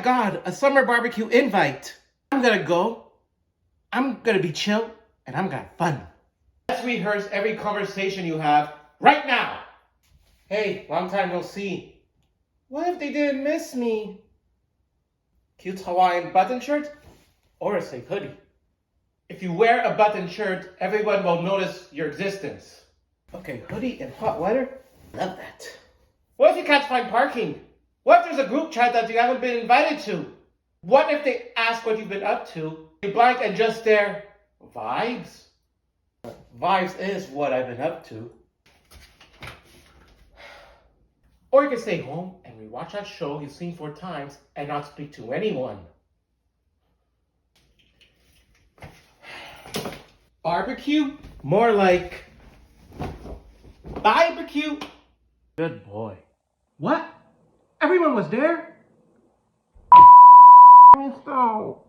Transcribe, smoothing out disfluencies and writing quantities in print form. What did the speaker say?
God, a summer barbecue invite. I'm gonna go. I'm gonna be chill, and I'm gonna have fun. Let's rehearse every conversation you have right now. Hey, long time no see. What if they didn't miss me? Cute Hawaiian button shirt or a safe hoodie? If you wear a button shirt, everyone will notice your existence. Okay, hoodie in hot weather? Love that. What if you can't find parking? What if there's a group chat that you haven't been invited to? What if they ask what you've been up to? You blank and just stare. Vibes? Vibes is what I've been up to. Or you can stay home and rewatch that show you've seen 4 times and not speak to anyone. Barbecue? More like barbecue. Good boy. What? Everyone was there? Missed out.